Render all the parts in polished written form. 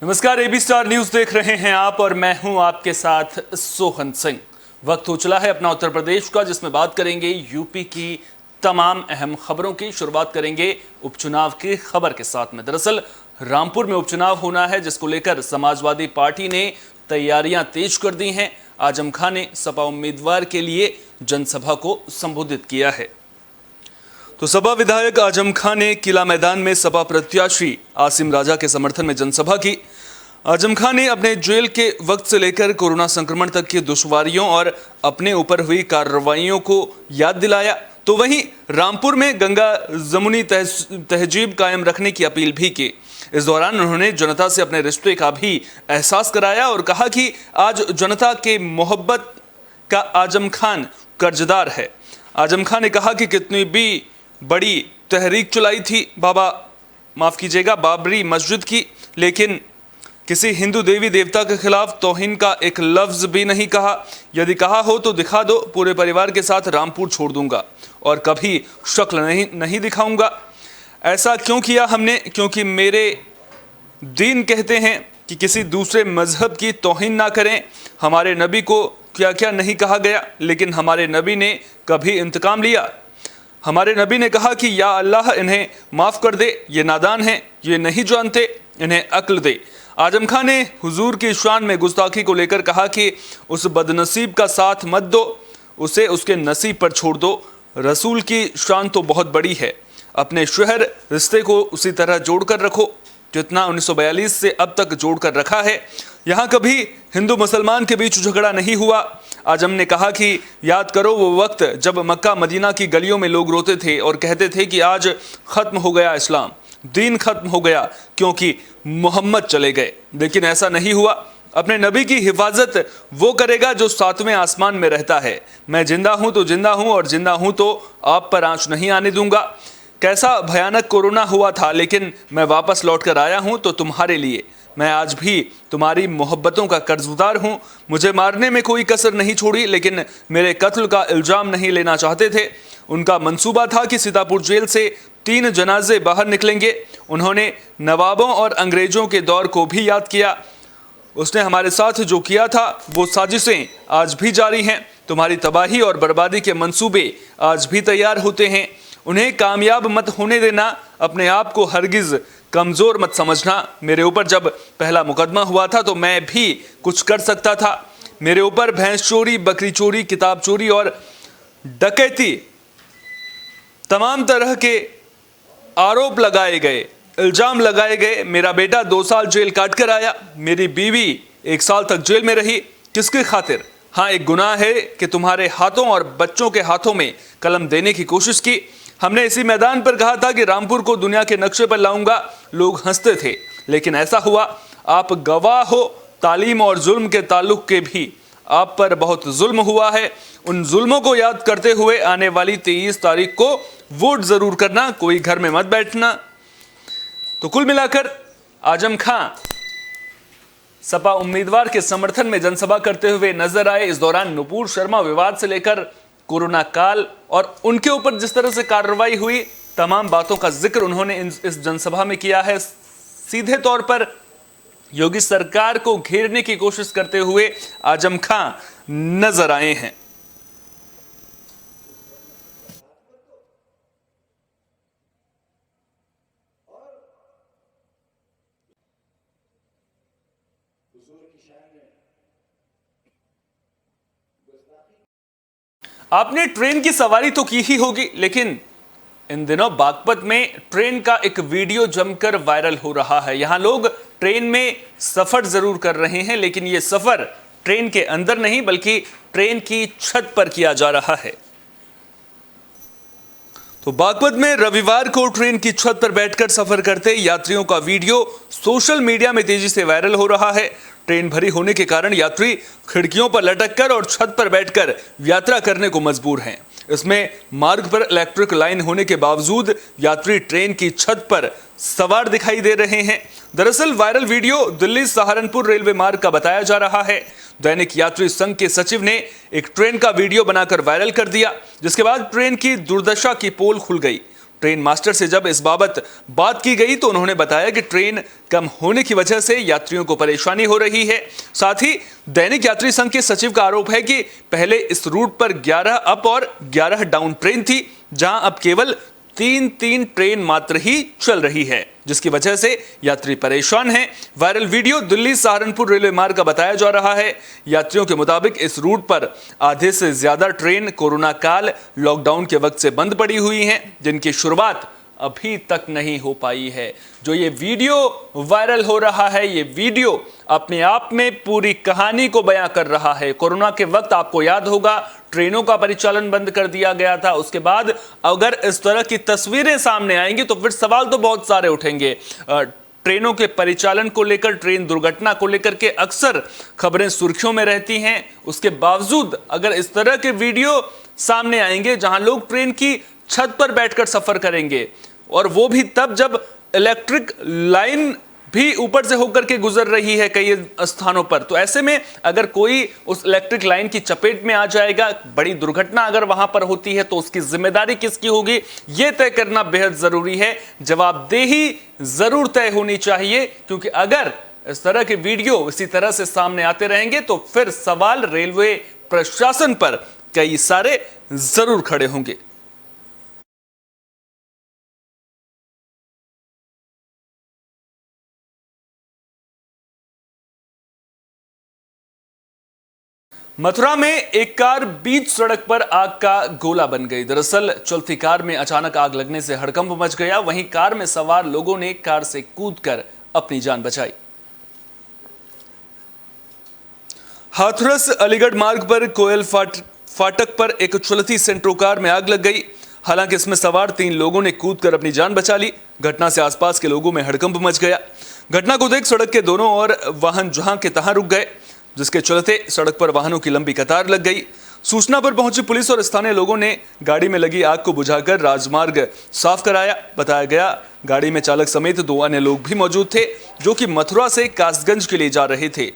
नमस्कार, AB star news देख रहे हैं आप और मैं हूं आपके साथ सोहन सिंह। वक्त हो चला है अपना उत्तर प्रदेश का, जिसमें बात करेंगे यूपी की तमाम अहम खबरों की। शुरुआत करेंगे उपचुनाव की खबर के साथ में। दरअसल रामपुर में उपचुनाव होना है, जिसको लेकर समाजवादी पार्टी ने तैयारियां तेज कर दी हैं। आजम खां ने सपा उम्मीदवार के लिए जनसभा को संबोधित किया है। तो सपा विधायक आजम खां ने किला मैदान में सपा प्रत्याशी आसिम राजा के समर्थन में जनसभा की। आजम खां ने अपने जेल के वक्त से लेकर कोरोना संक्रमण तक की दुश्वारियों और अपने ऊपर हुई कार्रवाइयों को याद दिलाया। तो वहीं रामपुर में गंगा जमुनी तहजीब कायम रखने की अपील भी की। इस दौरान उन्होंने जनता से अपने रिश्ते का भी एहसास कराया और कहा कि आज जनता के मोहब्बत का आजम खां कर्जदार है। आजम खां ने कहा कि कितनी भी बड़ी तहरीक चलाई थी बाबरी मस्जिद की, लेकिन किसी हिंदू देवी देवता के खिलाफ तौहीन का एक लफ्ज भी नहीं कहा। यदि कहा हो तो दिखा दो, पूरे परिवार के साथ रामपुर छोड़ दूंगा और कभी शक्ल नहीं दिखाऊंगा। ऐसा क्यों किया हमने? क्योंकि मेरे दीन कहते हैं कि किसी दूसरे मजहब की तौहीन ना करें। हमारे नबी को क्या क्या नहीं कहा गया, लेकिन हमारे नबी ने कभी इंतकाम लिया। हमारे नबी ने कहा कि या अल्लाह इन्हें माफ़ कर दे, ये नादान हैं, ये नहीं जानते, इन्हें अक्ल दे। आजम खां ने हुजूर की शान में गुस्ताखी को लेकर कहा कि उस बदनसीब का साथ मत दो, उसे उसके नसीब पर छोड़ दो। रसूल की शान तो बहुत बड़ी है। अपने शहर रिश्ते को उसी तरह जोड़कर रखो जितना 1942 से अब तक जोड़कर रखा है। यहाँ कभी हिंदू मुसलमान के बीच झगड़ा नहीं हुआ। आजम ने कहा कि याद करो वो वक्त जब मक्का मदीना की गलियों में लोग रोते थे और कहते थे कि आज खत्म हो गया इस्लाम, दीन खत्म हो गया क्योंकि मोहम्मद चले गए। लेकिन ऐसा नहीं हुआ। अपने नबी की हिफाजत वो करेगा जो सातवें आसमान में रहता है। मैं जिंदा हूं तो जिंदा हूं और जिंदा हूं तो आप पर आंच नहीं आने दूंगा। कैसा भयानक कोरोना हुआ था, लेकिन मैं वापस लौट कर आया हूं तो तुम्हारे लिए। मैं आज भी तुम्हारी मोहब्बतों का कर्जदार हूं। मुझे मारने में कोई कसर नहीं छोड़ी, लेकिन मेरे कत्ल का इल्जाम नहीं लेना चाहते थे। उनका मंसूबा था कि सीतापुर जेल से 3 जनाजे बाहर निकलेंगे। उन्होंने नवाबों और अंग्रेजों के दौर को भी याद किया। उसने हमारे साथ जो किया था वो साजिशें आज भी जारी हैं। तुम्हारी तबाही और बर्बादी के मंसूबे आज भी तैयार होते हैं। उन्हें कामयाब मत होने देना। अपने आप को हरगिज कमजोर मत समझना। मेरे ऊपर जब पहला मुकदमा हुआ था तो मैं भी कुछ कर सकता था। मेरे ऊपर भैंस चोरी, बकरी चोरी, किताब चोरी और डकैती, तमाम तरह के आरोप लगाए गए, इल्जाम लगाए गए। मेरा बेटा 2 साल जेल काट कर आया। मेरी बीवी 1 साल तक जेल में रही। किसकी खातिर? हाँ, एक गुनाह है कि तुम्हारे हाथों और बच्चों के हाथों में कलम देने की कोशिश की। हमने इसी मैदान पर कहा था कि रामपुर को दुनिया के नक्शे पर लाऊंगा। लोग हंसते थे, लेकिन ऐसा हुआ। आप गवाह हो तालीम और जुल्म के ताल्लुक के भी। आप पर बहुत जुल्म हुआ है। उन जुल्मों को याद करते हुए आने वाली 23 तारीख को वोट जरूर करना, कोई घर में मत बैठना। तो कुल मिलाकर आजम खां सपा उम्मीदवार के समर्थन में जनसभा करते हुए नजर आए। इस दौरान नुपुर शर्मा विवाद से लेकर कोरोना काल और उनके ऊपर जिस तरह से कार्रवाई हुई, तमाम बातों का जिक्र उन्होंने इस जनसभा में किया है। सीधे तौर पर योगी सरकार को घेरने की कोशिश करते हुए आजम खां नजर आए हैं। आपने ट्रेन की सवारी तो की ही होगी, लेकिन इन दिनों बागपत में ट्रेन का एक वीडियो जमकर वायरल हो रहा है। यहां लोग ट्रेन में सफर जरूर कर रहे हैं, लेकिन यह सफर ट्रेन के अंदर नहीं बल्कि ट्रेन की छत पर किया जा रहा है। तो बागपत में रविवार को ट्रेन की छत पर बैठकर सफर करते यात्रियों का वीडियो सोशल मीडिया में तेजी से वायरल हो रहा है। ट्रेन भरी होने के कारण यात्री खिड़कियों पर लटककर और छत पर बैठकर यात्रा करने को मजबूर हैं। इसमें मार्ग पर इलेक्ट्रिक लाइन होने के बावजूद यात्री ट्रेन की छत पर सवार दिखाई दे रहे हैं। दरअसल viral video Delhi Saharanpur railway मार्ग का बताया जा रहा है। दैनिक यात्री संघ के सचिव ने एक ट्रेन का वीडियो बनाकर वायरल कर दिया, जिसके बाद ट्रेन की दुर्दशा की पोल खुल गई। ट्रेन मास्टर से जब इस बाबत बात की गई तो उन्होंने बताया कि ट्रेन कम होने की वजह से यात्रियों को परेशानी हो रही है। साथ ही दैनिक यात्री संघ के सचिव का आरोप है कि पहले इस रूट पर 11 अप और 11 डाउन ट्रेन थी, जहां अब केवल 3 ट्रेन मात्र ही चल रही है, जिसकी वजह से यात्री परेशान हैं। Viral video Delhi Saharanpur railway मार्ग का बताया जा रहा है। यात्रियों के मुताबिक इस रूट पर आधे से ज्यादा ट्रेन कोरोना काल लॉकडाउन के वक्त से बंद पड़ी हुई हैं, जिनकी शुरुआत अभी तक नहीं हो पाई है। जो ये वीडियो वायरल हो रहा है, ये वीडियो अपने आप में पूरी कहानी को बयां कर रहा है। कोरोना के वक्त आपको याद होगा ट्रेनों का परिचालन बंद कर दिया गया था। उसके बाद अगर इस तरह की तस्वीरें सामने आएंगी तो फिर सवाल तो बहुत सारे उठेंगे। ट्रेनों के परिचालन को लेकर, ट्रेन दुर्घटना को लेकर के अक्सर खबरें सुर्खियों में रहती हैं। उसके बावजूद अगर इस तरह के वीडियो सामने आएंगे जहां लोग ट्रेन की छत पर बैठकर सफर करेंगे, और वो भी तब जब इलेक्ट्रिक लाइन भी ऊपर से होकर के गुजर रही है कई स्थानों पर, तो ऐसे में अगर कोई उस इलेक्ट्रिक लाइन की चपेट में आ जाएगा, बड़ी दुर्घटना अगर वहां पर होती है तो उसकी जिम्मेदारी किसकी होगी, यह तय करना बेहद जरूरी है। जवाबदेही जरूर तय होनी चाहिए, क्योंकि अगर इस तरह के वीडियो इसी तरह से सामने आते रहेंगे तो फिर सवाल रेलवे प्रशासन पर कई सारे जरूर खड़े होंगे। मथुरा में एक कार बीच सड़क पर आग का गोला बन गई। दरअसल चलती कार में अचानक आग लगने से हड़कंप मच गया। वहीं कार में सवार लोगों ने कार से कूदकर अपनी जान बचाई। हाथरस अलीगढ़ मार्ग पर कोयल फाटक पर एक चलती सेंट्रो कार में आग लग गई। हालांकि इसमें सवार 3 लोगों ने कूदकर अपनी जान बचा ली। घटना से आसपास के लोगों में हड़कंप मच गया। घटना को देख सड़क के दोनों ओर वाहन जहां के तहां रुक गए, जिसके चलते सड़क पर वाहनों की लंबी कतार लग गई। सूचना पर पहुंची पुलिस और स्थानीय लोगों ने गाड़ी में लगी आग को बुझाकर राजमार्ग साफ कराया। बताया गया गाड़ी में चालक समेत 2 अन्य लोग भी मौजूद थे, जो कि मथुरा से कासगंज के लिए जा रहे थे।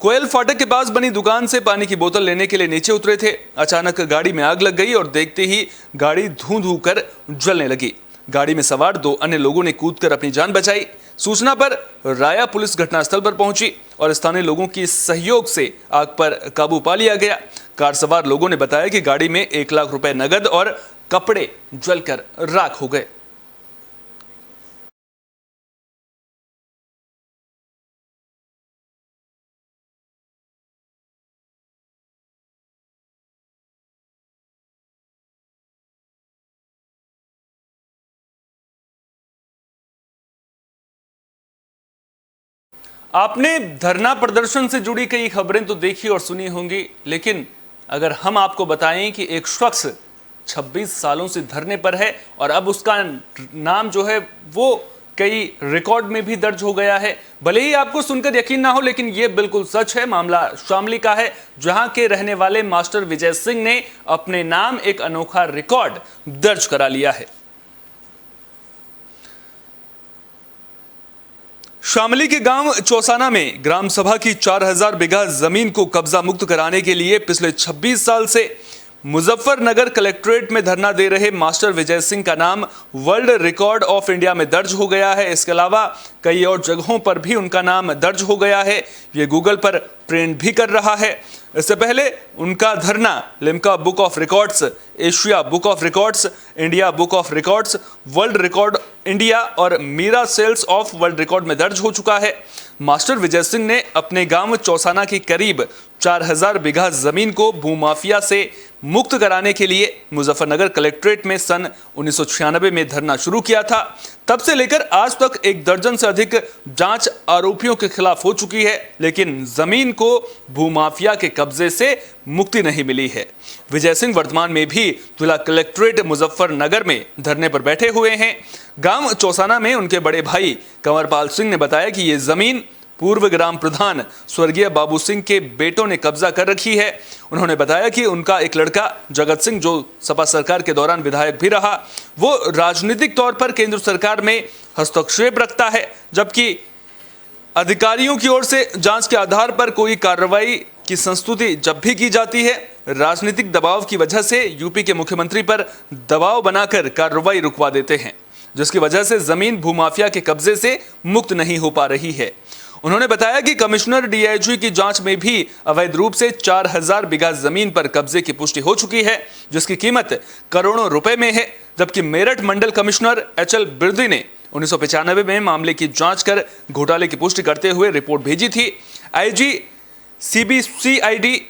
कोयल फाटक के पास बनी दुकान से पानी की बोतल लेने के लिए नीचे उतरे थे। अचानक गाड़ी में आग लग गई और देखते ही गाड़ी धूं कर जलने लगी। गाड़ी में सवार 2 अन्य लोगों ने कूदकर अपनी जान बचाई। सूचना पर राया पुलिस घटनास्थल पर पहुंची और स्थानीय लोगों की सहयोग से आग पर काबू पा लिया गया। कार सवार लोगों ने बताया कि गाड़ी में 1 लाख रुपए नगद और कपड़े जलकर राख हो गए। आपने धरना प्रदर्शन से जुड़ी कई खबरें तो देखी और सुनी होंगी, लेकिन अगर हम आपको बताएं कि एक शख्स 26 सालों से धरने पर है और अब उसका नाम जो है वो कई रिकॉर्ड में भी दर्ज हो गया है। भले ही आपको सुनकर यकीन ना हो, लेकिन यह बिल्कुल सच है। मामला शामली का है, जहां के रहने वाले मास्टर विजय सिंह ने अपने नाम एक अनोखा रिकॉर्ड दर्ज करा लिया है। शामली के गांव चौसाना में ग्राम सभा की 4000 बीघा जमीन को कब्जा मुक्त कराने के लिए पिछले 26 साल से मुजफ्फरनगर कलेक्ट्रेट में धरना दे रहे मास्टर विजय सिंह का नाम वर्ल्ड रिकॉर्ड ऑफ इंडिया में दर्ज हो गया है। इसके अलावा कई और जगहों पर भी उनका नाम दर्ज हो गया है। ये गूगल पर ट्रेंड भी कर रहा है। इससे पहले उनका धरना Limca book of records, Asia book of records, India book of records, world record India और miracles of world record में दर्ज हो चुका है। मास्टर विजय सिंह ने अपने गांव चौसाना की करीब 4000 बीघा जमीन को भूमाफिया से मुक्त कराने के लिए मुजफ्फरनगर कलेक्ट्रेट में सन 1996 में धरना शुरू किया था। तब से लेकर आज तक 1 दर्जन से अधिक जांच आरोपियों के खिलाफ हो चुकी है, लेकिन जमीन को भूमाफिया के कब्जे से मुक्ति नहीं मिली है। विजय सिंह वर्तमान में भी जिला कलेक्ट्रेट मुजफ्फरनगर में धरने पर बैठे हुए हैं। गांव चौसाना में उनके बड़े भाई कंवरपाल सिंह ने बताया कि ये जमीन पूर्व ग्राम प्रधान स्वर्गीय बाबू सिंह के बेटों ने कब्जा कर रखी है। उन्होंने बताया कि उनका एक लड़का जगत सिंह, जो सपा सरकार के दौरान विधायक भी रहा, वो राजनीतिक तौर पर केंद्र सरकार में हस्तक्षेप रखता है, जबकि अधिकारियों की ओर से जांच के आधार पर कोई कार्रवाई की संस्तुति जब भी की जाती है, राजनीतिक दबाव की वजह से यूपी के मुख्यमंत्री पर दबाव बनाकर कार्रवाई रुकवा देते हैं, जिसकी वजह से जमीन भूमाफिया के कब्जे से मुक्त नहीं हो पा रही है। उन्होंने बताया कि कमिश्नर डीआईजी की जांच में भी अवैध रूप से 4000 बीघा जमीन पर कब्जे की पुष्टि हो चुकी है, जिसकी कीमत करोड़ों रुपए में है। जबकि मेरठ मंडल कमिश्नर एचएल बिरदी ने 1995 में मामले की जांच कर घोटाले की पुष्टि करते हुए रिपोर्ट भेजी थी। आईजी सीबीसीआईडी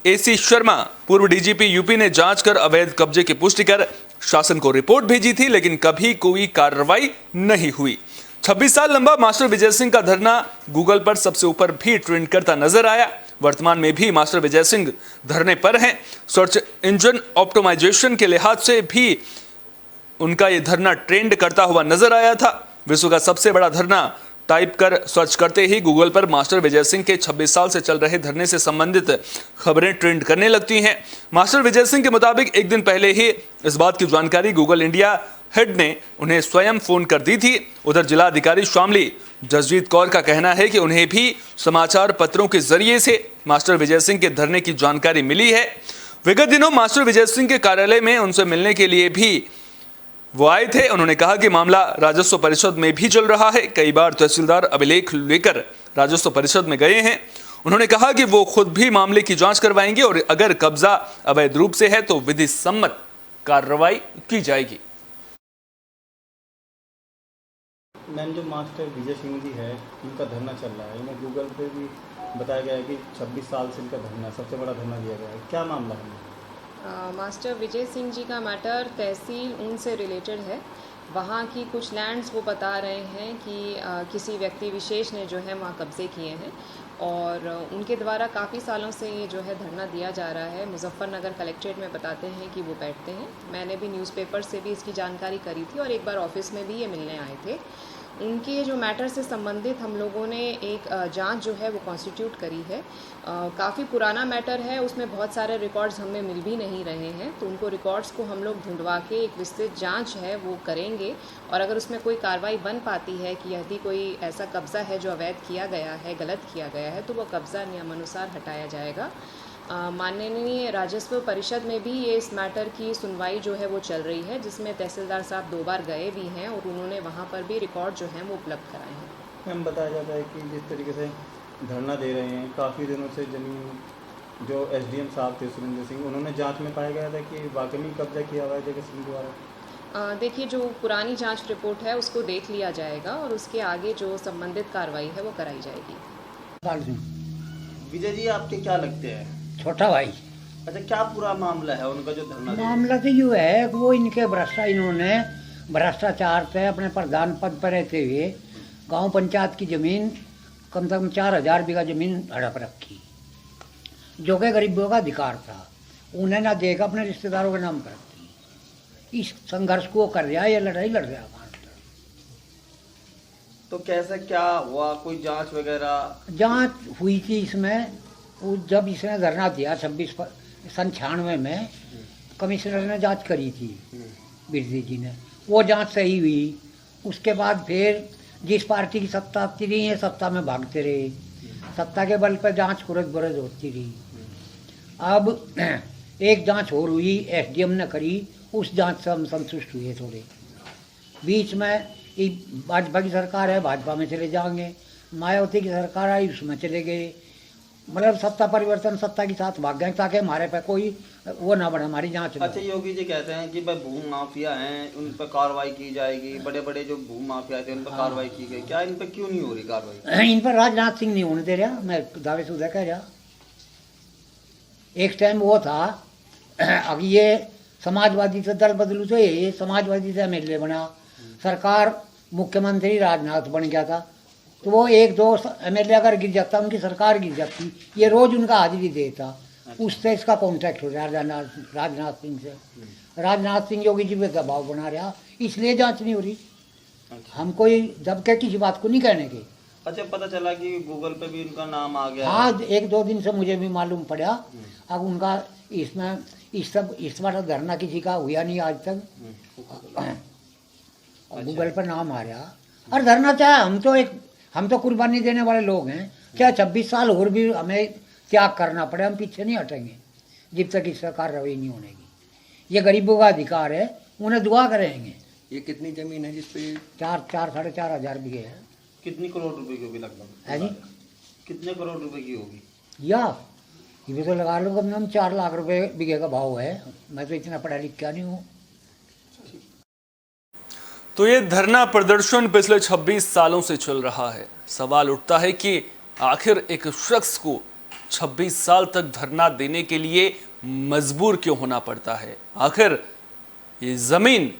एसी शर्मा, पूर्व डीजीपी यूपी ने जांच कर अवैध कब्जे की पुष्टि कर शासन को रिपोर्ट भेजी थी, लेकिन कभी कोई कार्रवाई नहीं हुई। 26 साल लंबा मास्टर विजय सिंह का धरना गूगल पर सबसे ऊपर भी ट्रेंड करता नजर आया। वर्तमान में भी मास्टर विजय सिंह धरने पर हैं। सर्च इंजन ऑप्टिमाइजेशन के लिहाज से भी उनका ये धरना ट्रेंड करता हुआ नजर आया था। विश्व का सबसे बड़ा धरना टाइप कर सर्च करते ही गूगल पर मास्टर विजय सिंह के 26 साल से चल रहे धरने से संबंधित खबरें ट्रेंड करने लगती हैं। मास्टर विजय सिंह के मुताबिक एक दिन पहले ही इस बात की जानकारी गूगल इंडिया हेड ने उन्हें स्वयं फोन कर दी थी। उधर जिला अधिकारी शामली जसजीत कौर का कहना है कि उन्हें भी समाचार पत्रों के जरिए से मास्टर विजय सिंह के धरने की जानकारी मिली है। विगत दिनों मास्टर विजय सिंह के कार्यालय में उनसे मिलने के लिए भी वो आए थे। उन्होंने कहा कि मामला राजस्व परिषद में भी चल रहा है। कई बार तहसीलदार अभिलेख लेकर राजस्व परिषद में गए हैं। उन्होंने कहा कि वो खुद भी मामले की जांच करवाएंगे और अगर कब्जा अवैध रूप से है तो विधि सम्मत कार्रवाई की जाएगी। मैम, जो मास्टर विजय सिंह जी है, इनका धरना चल रहा है। इन्हें गूगल पे भी बताया गया है कि 26 साल से इनका धरना, सबसे बड़ा धरना दिया गया है। क्या मामला है? मास्टर विजय सिंह जी का मैटर तहसील ऊन से रिलेटेड है। वहाँ की कुछ लैंड्स वो बता रहे हैं कि किसी व्यक्ति विशेष ने जो है वहाँ कब्जे किए हैं और उनके द्वारा काफ़ी सालों से ये जो है धरना दिया जा रहा है। मुजफ्फरनगर कलेक्ट्रेट में बताते हैं कि वो बैठते हैं। मैंने भी न्यूज़पेपर से भी इसकी जानकारी करी थी और एक बार ऑफिस में भी ये मिलने आए थे। उनके जो मैटर से संबंधित हम लोगों ने एक जांच जो है वो कॉन्स्टिट्यूट करी है। काफ़ी पुराना मैटर है, उसमें बहुत सारे रिकॉर्ड्स हमें मिल भी नहीं रहे हैं, तो उनको रिकॉर्ड्स को हम लोग ढूंढवा के एक विस्तृत जांच है वो करेंगे और अगर उसमें कोई कार्रवाई बन पाती है कि यदि कोई ऐसा कब्ज़ा है जो अवैध किया गया है, गलत किया गया है, तो वो कब्ज़ा नियमानुसार हटाया जाएगा। माननीय राजस्व परिषद में भी ये इस मैटर की सुनवाई जो है वो चल रही है, जिसमें तहसीलदार साहब 2 बार गए भी हैं और उन्होंने वहाँ पर भी रिकॉर्ड जो हैं वो उपलब्ध कराए हैं। मैम, बताया जाता है कि जिस तरीके से धरना दे रहे हैं, काफ़ी दिनों से जमीन जो एसडीएम साहब थे सुरेंद्र सिंह, उन्होंने जांच में पाया गया था कि वाकई में कब्जा किया हुआ है जगह सिंह द्वारा। देखिए, जो पुरानी जांच रिपोर्ट है उसको देख लिया जाएगा और उसके आगे जो संबंधित कार्रवाई है वो कराई जाएगी। विजय जी, आपके क्या लगते हैं? छोटा भाई। अच्छा, क्या पूरा मामला है उनका जो धरना? मामला तो यूँ है कि वो इनके इन्होंने भ्रष्टाचार से अपने प्रधान पद पर रहते हुए गांव पंचायत की जमीन कम से कम 4000 बीघा जमीन हड़प रखी, जो कि गरीबों का अधिकार था। उन्हें ना देकर अपने रिश्तेदारों के नाम पर रखी। इस संघर्ष को कर रहा है, ये लड़ाई लड़ रहा है। तो कैसे क्या हुआ? कोई जांच वगैरह? जांच हुई थी इसमें। जब इसने धरना दिया 96 में कमिश्नर ने जांच करी थी बिरदी जी ने, वो जांच सही हुई। उसके बाद फिर जिस पार्टी की सत्ता आती रही है, सत्ता में भागते रहे, सत्ता के बल पर जांच कुरद बुरद होती रही। अब एक जांच और हुई, एसडीएम ने करी, उस जांच से हम संतुष्ट हुए। थोड़े बीच में भाजपा की सरकार है, भाजपा में चले जाएंगे, मायावती की सरकार आई, उसमें चले गए। मतलब सत्ता परिवर्तन, सत्ता के साथ भाग गए ताकि हमारे पे कोई वो ना बढ़े, हमारी जांच। अच्छा, योगी जी कहते हैं कि भाई भू माफिया हैं, उन पर कार्रवाई की जाएगी। बड़े बड़े जो भू माफिया थे उन पर कार्रवाई की गई, क्या इन पर क्यों नहीं हो रही कार्रवाई? इन पर राजनाथ सिंह नहीं होने दे रहा, मैं दावे से कह रहा। एक टाइम वो था, अब ये समाजवादी से दल बदलू तो ये समाजवादी से एमएलए बना, सरकार मुख्यमंत्री राजनाथ बन गया था, तो वो 1-2 एमएलए अगर गिर जाता, उनकी सरकार गिर जाती। ये रोज उनका हाजिरी देता। उससे इसका कॉन्टैक्ट हो रहा है राजनाथ सिंह से। राजनाथ सिंह योगी जी पे दबाव बना रहा, इसलिए जांच नहीं हो रही। हम कोई दबके किसी बात को नहीं कहने के। अच्छा, पता चला कि गूगल पे भी उनका नाम आ गया। हाँ, 1-2 दिन से मुझे भी मालूम पड़ा। अब उनका इसमें इस बार धरना किसी का हुआ नहीं आज तक। गूगल पर नाम आ रहा। और धरना चाहे हम तो कुर्बानी देने वाले लोग हैं, क्या 26 साल और भी हमें त्याग करना पड़े, हम पीछे नहीं हटेंगे जब तक इस सरकार रवैया नहीं होनेगी। ये गरीबों का अधिकार है, उन्हें दुआ करेंगे। ये कितनी जमीन है जिसपे 4-4.5 हजार बीघे है। कितनी करोड़ रुपए की होगी लगभग? है जी, कितने करोड़ रुपए की होगी? या ये तो लगा लो कम से कम 4 लाख रुपए बीघे का भाव है। मैं तो इतना पढ़ा लिखा नहीं हूँ। तो ये धरना प्रदर्शन पिछले 26 सालों से चल रहा है। सवाल उठता है कि आखिर एक शख्स को 26 साल तक धरना देने के लिए मजबूर क्यों होना पड़ता है? आखिर ये जमीन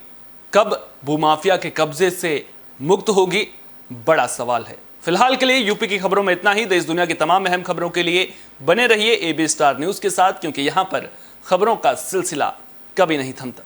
कब भूमाफिया के कब्जे से मुक्त होगी? बड़ा सवाल है। फिलहाल के लिए यूपी की खबरों में इतना ही। देश दुनिया की तमाम अहम खबरों के लिए बने रहिए AB स्टार न्यूज के साथ, क्योंकि यहां पर खबरों का सिलसिला कभी नहीं थमता।